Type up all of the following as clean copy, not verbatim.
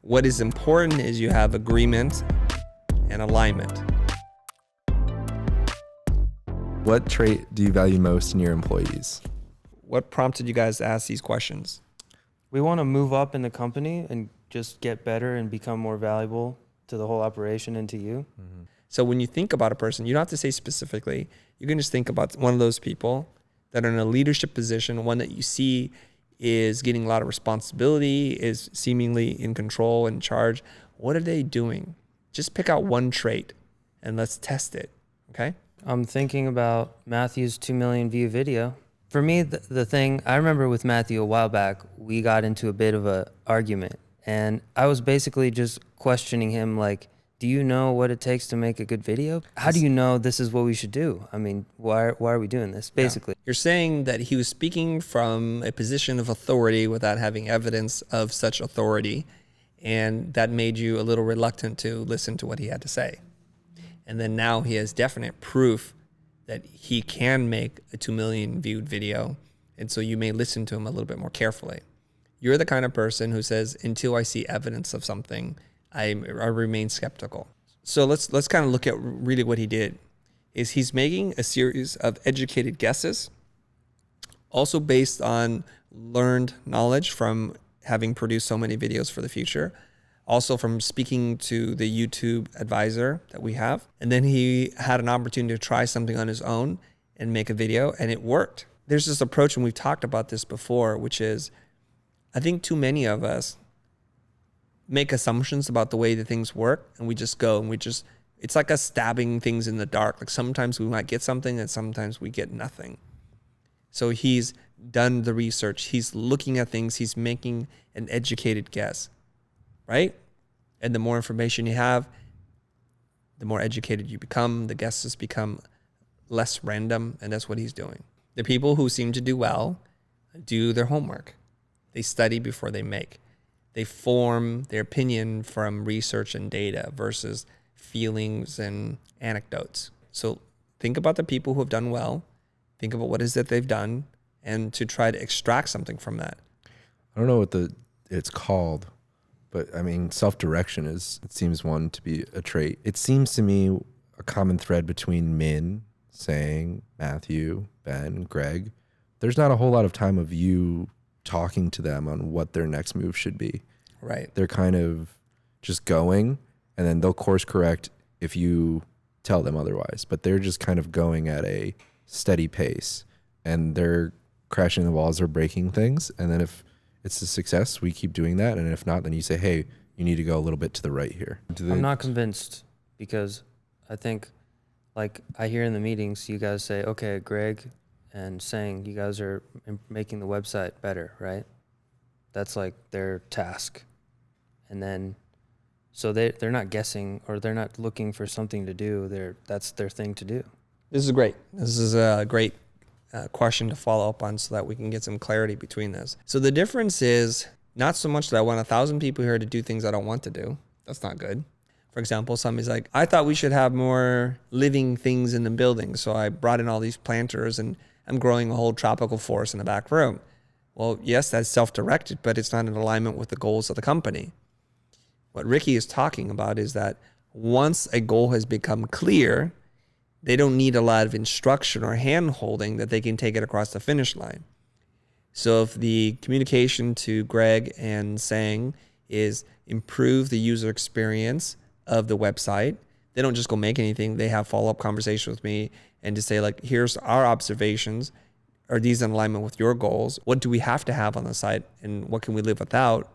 What is important is you have agreement and alignment. What trait do you value most in your employees? What prompted you guys to ask these questions? We want to move up in the company and just get better and become more valuable to the whole operation and to you. Mm-hmm. So when you think about a person, you don't have to say specifically. You can just think about one of those people that are in a leadership position, one that you see is getting a lot of responsibility, is seemingly in control and in charge. What are they doing? Just pick out one trait and let's test it, okay? I'm thinking about Matthew's 2 million view video. For me, the thing, I remember with Matthew a while back, we got into a bit of an argument. And I was basically just questioning him like, do you know what it takes to make a good video? How do you know this is what we should do? I mean, why are we doing this, basically? Yeah. You're saying that he was speaking from a position of authority without having evidence of such authority, and that made you a little reluctant to listen to what he had to say. And then now he has definite proof that he can make a 2 million viewed video, and so you may listen to him a little bit more carefully. You're the kind of person who says, until I see evidence of something, I remain skeptical. So let's kind of look at really what he did. Is he's making a series of educated guesses, also based on learned knowledge from having produced so many videos for the future, also from speaking to the YouTube advisor that we have. And then he had an opportunity to try something on his own and make a video, and it worked. There's this approach, and we've talked about this before, which is, I think too many of us make assumptions about the way that things work, and we just go and it's like us stabbing things in the dark. Like sometimes we might get something and sometimes we get nothing. So he's done the research. He's looking at things. He's making an educated guess, right? And the more information you have, the more educated you become. The guesses become less random, and that's what he's doing. The people who seem to do well do their homework. They study before they make. They form their opinion from research and data versus feelings and anecdotes. So think about the people who have done well. Think about what it is that they've done, and to try to extract something from that. I don't know what it's called, but I mean, self-direction it seems one to be a trait. It seems to me a common thread between Min saying, Matthew, Ben, Greg, there's not a whole lot of time of you talking to them on what their next move should be. Right. They're kind of just going, and then they'll course correct if you tell them otherwise. But they're just kind of going at a steady pace, and they're crashing the walls or breaking things. And then if it's a success, we keep doing that. And if not, then you say, hey, you need to go a little bit to the right here. I'm not convinced, because I think, like I hear in the meetings, you guys say, okay, Greg and saying you guys are making the website better, right? That's like their task. And then, so they're not guessing, or they're not looking for something to do. That's their thing to do. This is great. This is a great question to follow up on so that we can get some clarity between this. So the difference is not so much that I want 1,000 people here to do things I don't want to do. That's not good. For example, somebody's like, I thought we should have more living things in the building. So I brought in all these planters and I'm growing a whole tropical forest in the back room. Well, yes, that's self-directed, but it's not in alignment with the goals of the company. What Ricky is talking about is that once a goal has become clear, they don't need a lot of instruction or hand-holding, that they can take it across the finish line. So if the communication to Greg and Sang is improve the user experience of the website, they don't just go make anything. They have follow-up conversations with me and to say, like, here's our observations. Are these in alignment with your goals? What do we have to have on the site, and what can we live without?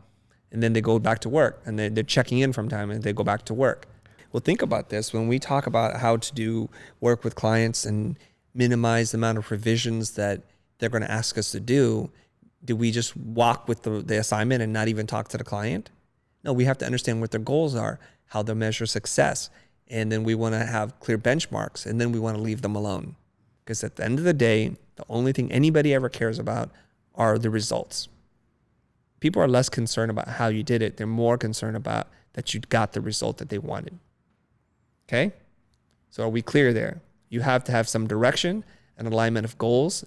And then they go back to work, and they're checking in from time, and they go back to work. Well, think about this. When we talk about how to do work with clients and minimize the amount of revisions that they're going to ask us to do we just walk with the assignment and not even talk to the client? No, we have to understand what their goals are, how they measure success. And then we want to have clear benchmarks, and then we want to leave them alone. Because at the end of the day, the only thing anybody ever cares about are the results. People are less concerned about how you did it. They're more concerned about that you got the result that they wanted. Okay? So are we clear there? You have to have some direction and alignment of goals.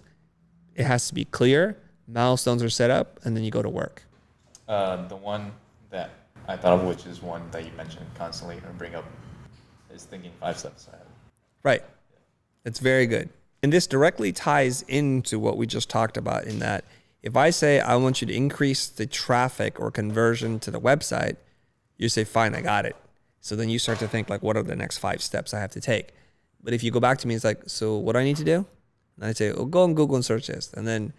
It has to be clear. Milestones are set up, and then you go to work. The one that I thought of, which is one that you mentioned constantly or bring up, is thinking 5 steps ahead. Right. It's very good. And this directly ties into what we just talked about, in that if I say I want you to increase the traffic or conversion to the website, you say, fine, I got it. So then you start to think like, what are the next 5 steps I have to take? But if you go back to me, it's like, so what do I need to do? And I say, oh, go on Google and search this. And then,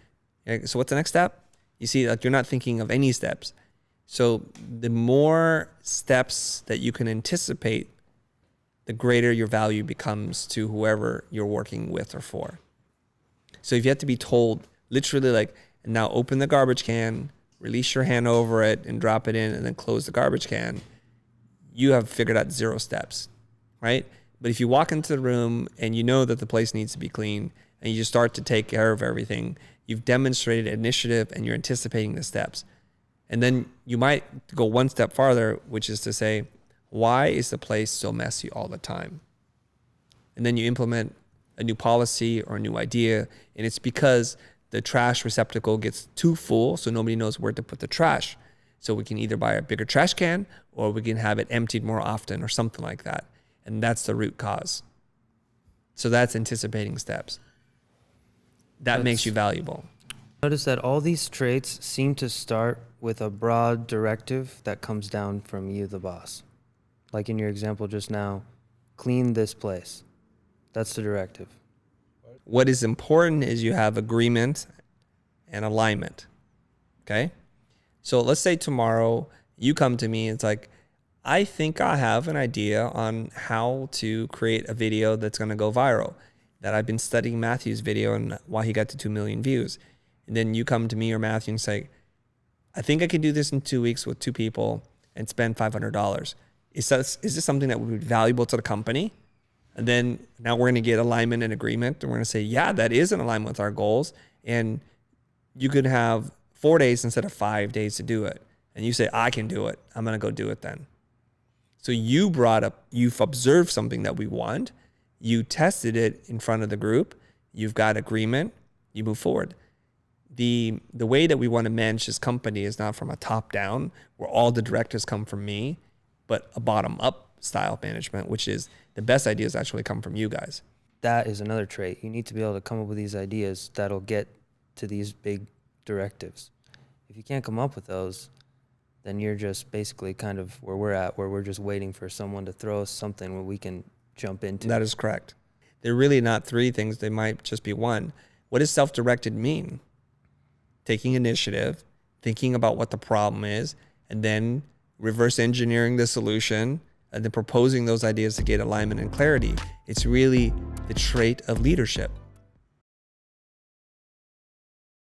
so what's the next step? You see, like, you're not thinking of any steps. So the more steps that you can anticipate, the greater your value becomes to whoever you're working with or for. So if you have to be told literally like, now open the garbage can, release your hand over it and drop it in, and then close the garbage can, you have figured out 0 steps, right? But if you walk into the room and you know that the place needs to be clean and you just start to take care of everything, you've demonstrated initiative and you're anticipating the steps. And then you might go one step farther, which is to say, why is the place so messy all the time? And then you implement a new policy or a new idea, and it's because the trash receptacle gets too full, so nobody knows where to put the trash. So we can either buy a bigger trash can, or we can have it emptied more often, or something like that. And that's the root cause. So that's anticipating steps. That makes you valuable. Notice that all these traits seem to start with a broad directive that comes down from you, the boss. Like in your example just now, clean this place. That's the directive. What is important is you have agreement and alignment. Okay? So let's say tomorrow you come to me and it's like, I think I have an idea on how to create a video that's going to go viral. That I've been studying Matthew's video and why he got to 2 million views. And then you come to me or Matthew and say, I think I can do this in 2 weeks with 2 people and spend $500. Is this something that would be valuable to the company? And then now we're going to get alignment and agreement. And we're going to say, yeah, that is in alignment with our goals. And you could have 4 days instead of 5 days to do it. And you say, I can do it. I'm going to go do it then. So you've observed something that we want. You tested it in front of the group. You've got agreement. You move forward. The way that we want to manage this company is not from a top down, where all the directives come from me, but a bottom up style management, which is the best ideas actually come from you guys. That is another trait. You need to be able to come up with these ideas that'll get to these big directives. If you can't come up with those, then you're just basically kind of where we're at, where we're just waiting for someone to throw us something where we can jump into. That is correct. They're really not 3 things. They might just be 1. What does self-directed mean? Taking initiative, thinking about what the problem is, and then reverse engineering the solution, and then proposing those ideas to get alignment and clarity. It's really the trait of leadership.